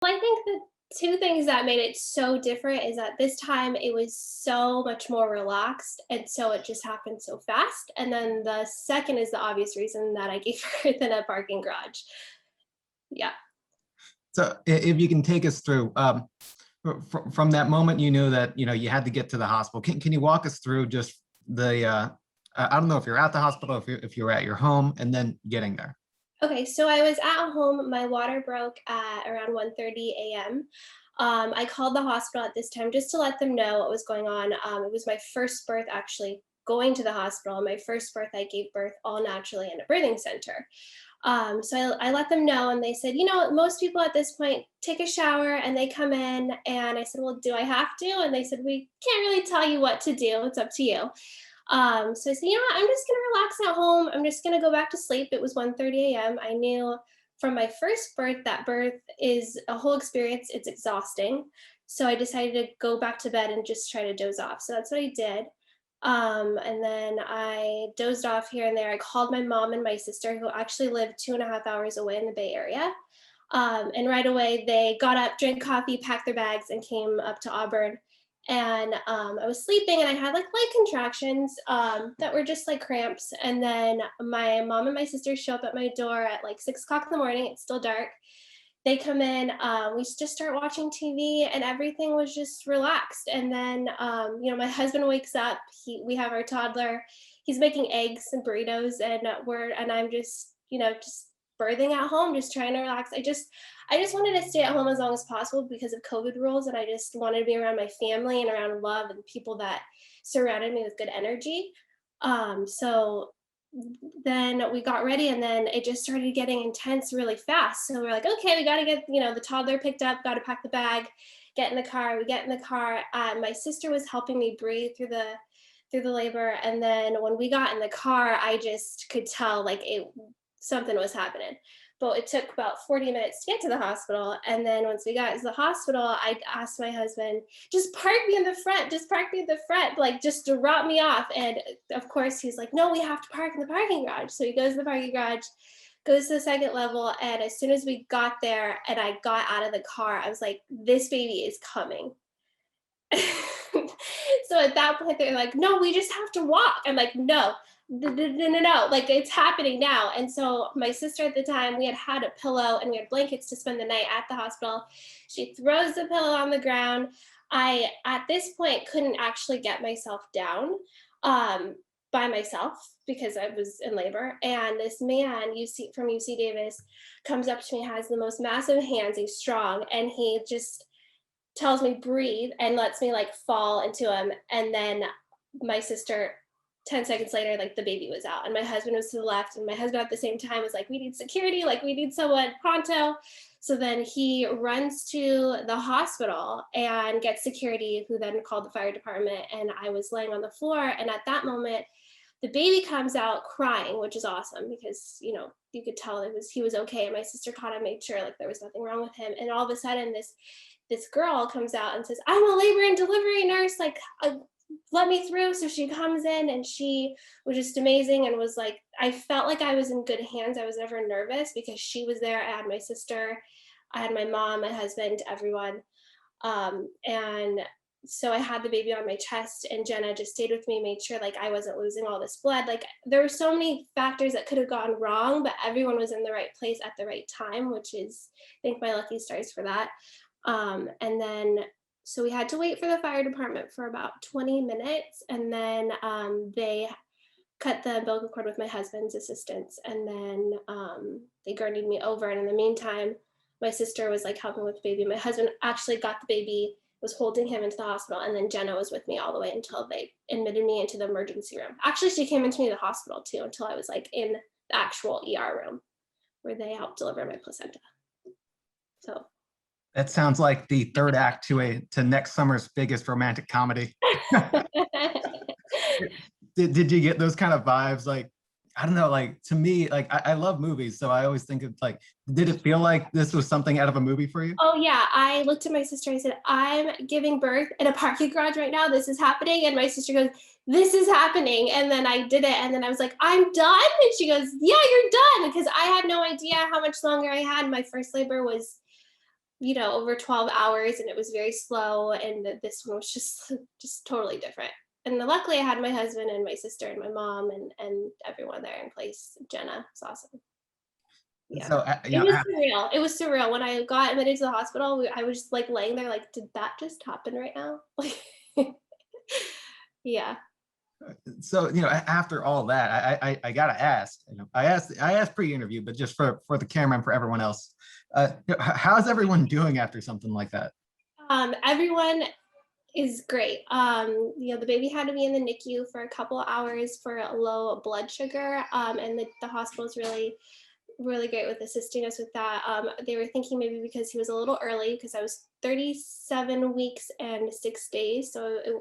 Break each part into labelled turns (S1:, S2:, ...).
S1: Well, I think the two things that made it so different is that this time it was so much more relaxed, and so it just happened so fast. And then the second is the obvious reason that I gave birth in a parking garage. Yeah.
S2: So if you can take us through from that moment, you knew that you had to get to the hospital. Can you walk us through just the I don't know if you're at the hospital, if you're at your home, and then getting there.
S1: Okay, so I was at home. My water broke at around 1:30 a.m. I called the hospital at this time just to let them know what was going on. It was my first birth, actually going to the hospital. My first birth, I gave birth all naturally in a birthing center. So I let them know, and they said, most people at this point take a shower and they come in. And I said, well, do I have to? And they said, we can't really tell you what to do. It's up to you. So I said, what, I'm just gonna relax at home. I'm just gonna go back to sleep. It was 1:30 a.m. I knew from my first birth that birth is a whole experience. It's exhausting. So I decided to go back to bed and just try to doze off. So that's what I did. And then I dozed off here and there. I called my mom and my sister, who actually lived 2.5 hours away in the Bay Area. And right away, they got up, drank coffee, packed their bags, and came up to Auburn. And I was sleeping, and I had like light contractions that were just like cramps. And then my mom and my sister show up at my door at like 6 o'clock in the morning. It's still dark. They come in, we just start watching TV, and everything was just relaxed. And then, my husband wakes up. We have our toddler. He's making eggs and burritos, and I'm just, just birthing at home, just trying to relax. I just wanted to stay at home as long as possible because of COVID rules, and I just wanted to be around my family and around love and people that surrounded me with good energy. So then we got ready, and then it just started getting intense really fast. So we're like, okay, we got to get, the toddler picked up, got to pack the bag, get in the car. We get in the car. My sister was helping me breathe through the labor. And then when we got in the car, I just could tell like something was happening. But it took about 40 minutes to get to the hospital. And then once we got to the hospital, I asked my husband, just park me in the front, just park me in the front, like just drop me off. And of course, he's like, no, we have to park in the parking garage. So he goes to the parking garage, goes to the second level. And as soon as we got there and I got out of the car, I was like, this baby is coming. So at that point, they're like, no, we just have to walk. I'm like, no, no, like it's happening now. And so my sister at the time, we had a pillow and we had blankets to spend the night at the hospital. She throws the pillow on the ground. I, at this point, couldn't actually get myself down by myself because I was in labor. And this man, from UC Davis, comes up to me, has the most massive hands. He's strong, and he just tells me breathe and lets me like fall into him. And then my sister, 10 seconds later, like the baby was out, and my husband was to the left, and my husband at the same time was like, we need security, like we need someone pronto. So then he runs to the hospital and gets security, who then called the fire department. And I was laying on the floor, and at that moment the baby comes out crying, which is awesome because you could tell he was okay. And my sister caught him, made sure like there was nothing wrong with him. And all of a sudden this girl comes out and says, I'm a labor and delivery nurse, like let me through. So she comes in, and she was just amazing, and was like, I felt like I was in good hands. I was never nervous because she was there. I had my sister, I had my mom, my husband, everyone. And so I had the baby on my chest, and Jenna just stayed with me, made sure like I wasn't losing all this blood. Like there were so many factors that could have gone wrong, but everyone was in the right place at the right time, which is, I think, my lucky stars for that. And then, so we had to wait for the fire department for about 20 minutes. And then they cut the umbilical cord with my husband's assistance. And then they gurneyed me over. And in the meantime, my sister was like helping with the baby. My husband actually got the baby, was holding him into the hospital. And then Jenna was with me all the way until they admitted me into the emergency room. Actually, she came into me in the hospital too, until I was like in the actual ER room where they helped deliver my placenta. So
S2: That sounds like the third act to next summer's biggest romantic comedy. Did you get those kind of vibes? Like, I don't know, like to me, like I love movies, so I always think of like, did it feel like this was something out of a movie for you?
S1: Oh yeah, I looked at my sister and I said, I'm giving birth in a parking garage right now. This is happening. And my sister goes, this is happening. And then I did it. And then I was like, I'm done. And she goes, yeah, you're done. Because I had no idea how much longer I had. My first labor was over 12 hours, and it was very slow. And this one was just totally different. And luckily, I had my husband and my sister and my mom and everyone there in place. Jenna, it's awesome. Yeah.
S2: So,
S1: It was surreal. It was surreal. When I got admitted to the hospital, I was just like laying there, like, did that just happen right now? Like, yeah.
S2: so after all that, I gotta ask. I asked pre-interview, but just for the camera and for everyone else, how's everyone doing after something like that?
S1: Everyone is great. The baby had to be in the NICU for a couple of hours for a low blood sugar. And the hospital's really great with assisting us with that. They were thinking maybe because he was a little early, because I was 37 weeks and 6 days. So it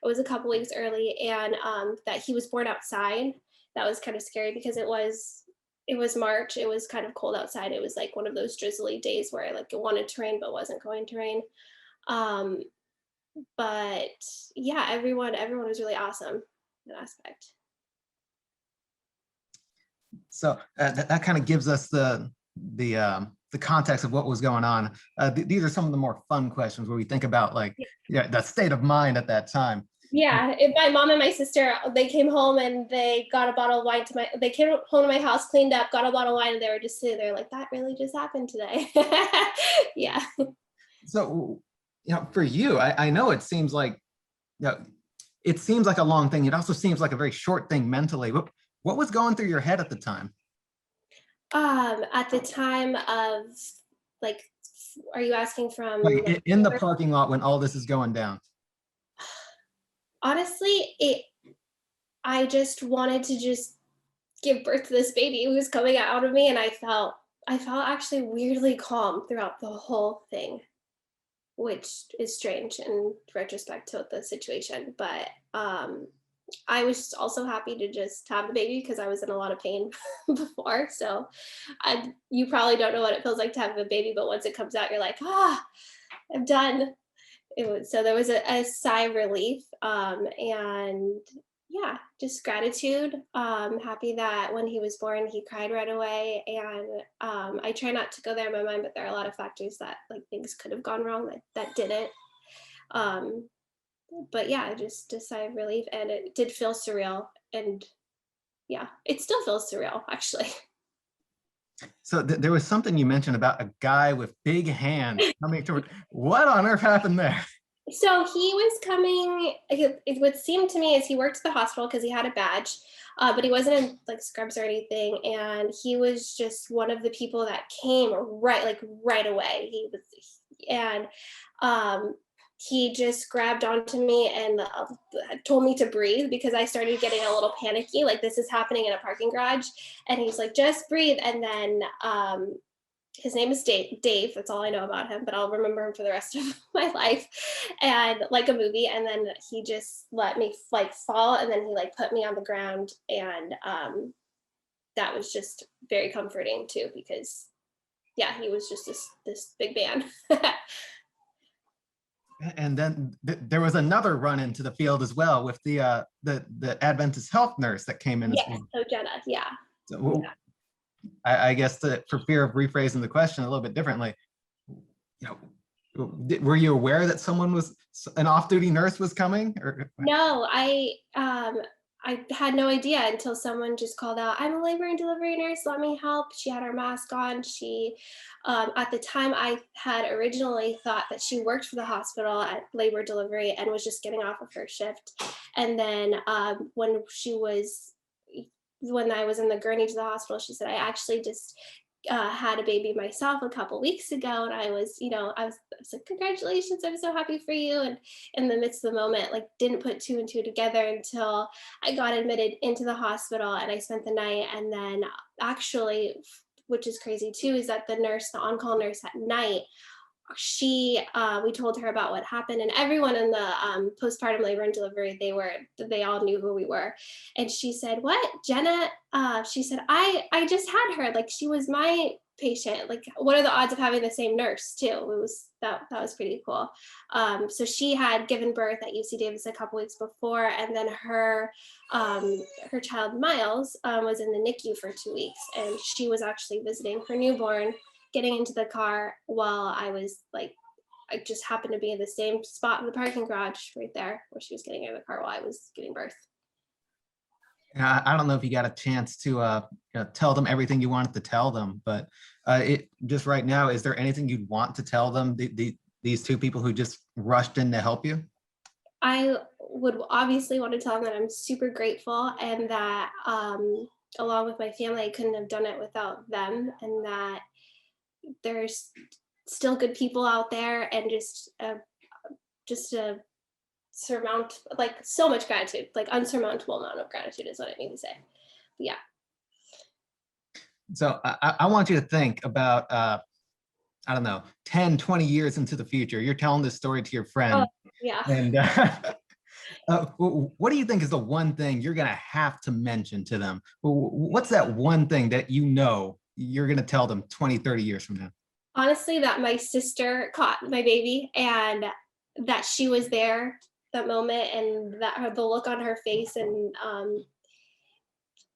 S1: was a couple weeks early, and that he was born outside. That was kind of scary because it was March. It was kind of cold outside. It was like one of those drizzly days where like it wanted to rain but wasn't going to rain. Um, but yeah, everyone was really awesome in that aspect.
S2: So that kind of gives us the context of what was going on. These are some of the more fun questions where we think about like the state of mind at that time.
S1: Yeah, my mom and my sister, they came home and they got a bottle of wine they came home to my house, cleaned up, got a bottle of wine, and they were just sitting there like, that really just happened today. Yeah.
S2: So for you, I know it seems like you know, it seems like a long thing. It also seems like a very short thing mentally. What was going through your head at the time?
S1: At the time of, like, are you asking from
S2: Like
S1: like,
S2: in the parking lot when all this is going down?
S1: honestly, I just wanted to just give birth to this baby who was coming out of me, and I felt actually weirdly calm throughout the whole thing, which is strange in retrospect to the situation. But I was also happy to just have the baby because I was in a lot of pain before. So you probably don't know what it feels like to have a baby, but once it comes out, you're like, I'm done. So there was a sigh of relief, and yeah, just gratitude. Happy that when he was born, he cried right away, and I try not to go there in my mind, but there are a lot of factors that like things could have gone wrong that didn't. Um, but yeah, just a sigh of relief, and it did feel surreal, and yeah, it still feels surreal actually.
S2: So there was something you mentioned about a guy with big hands coming toward. What on earth happened there?
S1: So he was coming. It would seem to me as he worked at the hospital because he had a badge, but he wasn't in like scrubs or anything. And he was just one of the people that came right away. And um, he just grabbed onto me and told me to breathe because I started getting a little panicky. Like, this is happening in a parking garage, and he's like, just breathe. And then his name is Dave. That's all I know about him, but I'll remember him for the rest of my life. And like a movie. And then he just let me like fall, and then he like put me on the ground, and that was just very comforting too because yeah, he was just this big man.
S2: And then there was another run into the field as well with the Adventist health nurse that came in as
S1: Yes,
S2: well.
S1: so Jenna, yeah,
S2: So
S1: yeah.
S2: I guess for fear of rephrasing the question a little bit differently, you were you aware that an off-duty nurse was coming? Or
S1: No, I had no idea until someone just called out, "I'm a labor and delivery nurse. Let me help." She had her mask on. At the time, I had originally thought that she worked for the hospital at labor delivery and was just getting off of her shift. And then when I was in the gurney to the hospital, she said, "I actually just had a baby myself a couple weeks ago," and I was like, "Congratulations! I'm so happy for you." And in the midst of the moment, like, didn't put two and two together until I got admitted into the hospital and I spent the night. And then actually, which is crazy too, is that the on-call nurse at night, we told her about what happened, and everyone in the postpartum labor and delivery, they all knew who we were. And she said, "What, Jenna?" She said, I just had her, like, she was my patient. Like, what are the odds of having the same nurse too? That was pretty cool. So she had given birth at UC Davis a couple weeks before, and then her child Miles was in the NICU for 2 weeks, and she was actually visiting her newborn getting into the car while I was like, I just happened to be in the same spot in the parking garage right there where she was getting in the car while I was giving birth.
S2: I don't know if you got a chance to tell them everything you wanted to tell them, but it just right now, is there anything you'd want to tell them, these two people who just rushed in to help you?
S1: I would obviously want to tell them that I'm super grateful and that along with my family, I couldn't have done it without them, and that there's still good people out there, and just a surmount like so much gratitude, like unsurmountable amount of gratitude is what I need to say. Yeah.
S2: So I want you to think about, I don't know, 10, 20 years into the future. You're telling this story to your
S1: Oh,
S2: friend.
S1: yeah.
S2: And what do you think is the one thing you're going to have to mention to them? What's that one thing that you know you're going to tell them 20, 30 years from now?
S1: Honestly, that my sister caught my baby and that she was there that moment, and that the look on her face, and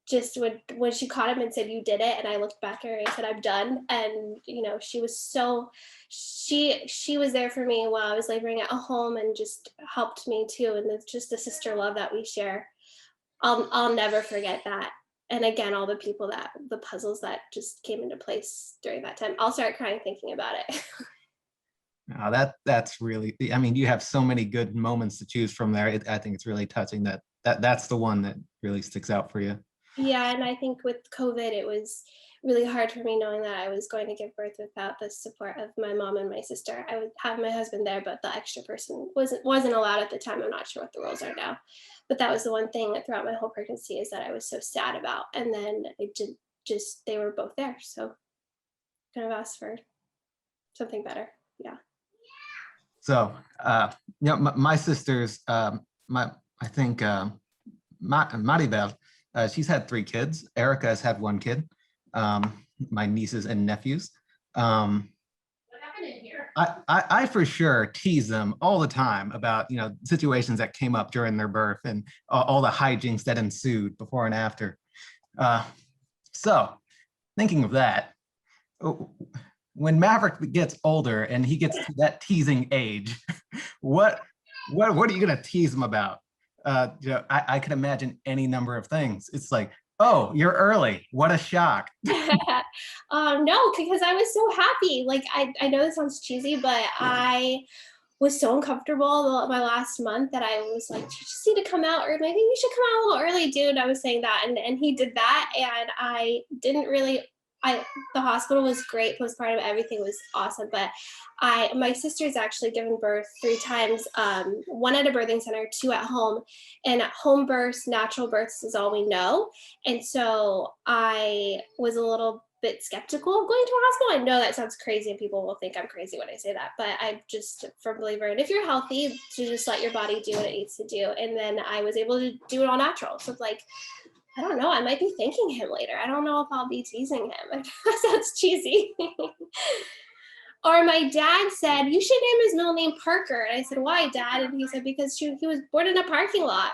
S1: just when she caught him and said you did it, and I looked back at her and I said I'm done, and she was so she was there for me while I was laboring at home and just helped me too, and it's just the sister love that we share. I'll never forget that. And again, all the people that the puzzles that just came into place during that time. I'll start crying thinking about it.
S2: That's really, I mean, you have so many good moments to choose from there. I think it's really touching that's the one that really sticks out for you.
S1: Yeah, and I think with COVID, it was really hard for me knowing that I was going to give birth without the support of my mom and my sister. I would have my husband there, but the extra person wasn't allowed at the time. I'm not sure what the rules are now, but that was the one thing that throughout my whole pregnancy is that I was so sad about. And then it did just they were both there, so kind of asked for something better. Yeah.
S2: So, my sisters, my I think Maribel, she's had 3 kids. Erica has had 1 kid. My nieces and nephews. Um,
S1: What happened in here?
S2: I for sure tease them all the time about situations that came up during their birth and all the hijinks that ensued before and after. Uh, so, thinking of that, when Maverick gets older and he gets to that teasing age, what what are you gonna tease him about? I can imagine any number of things. It's like, oh, you're early. What a shock.
S1: No, because I was so happy. Like I know this sounds cheesy, but I was so uncomfortable my last month that I was like, you just need to come out, or maybe you should come out a little early, dude. I was saying that, and he did that, and I didn't really. The hospital was great, postpartum, everything was awesome, but my sister's actually given birth 3 times, one at a birthing center, 2 at home, and at home births, natural births is all we know, and so I was a little bit skeptical of going to a hospital. I know that sounds crazy and people will think I'm crazy when I say that, but I'm just a firm believer in if you're healthy, to just let your body do what it needs to do. And then I was able to do it all natural. So it's like, I don't know, I might be thanking him later. I don't know if I'll be teasing him. That sounds cheesy. Or my dad said, you should name his middle name Parker. And I said, why, Dad? And he said, because he was born in a parking lot.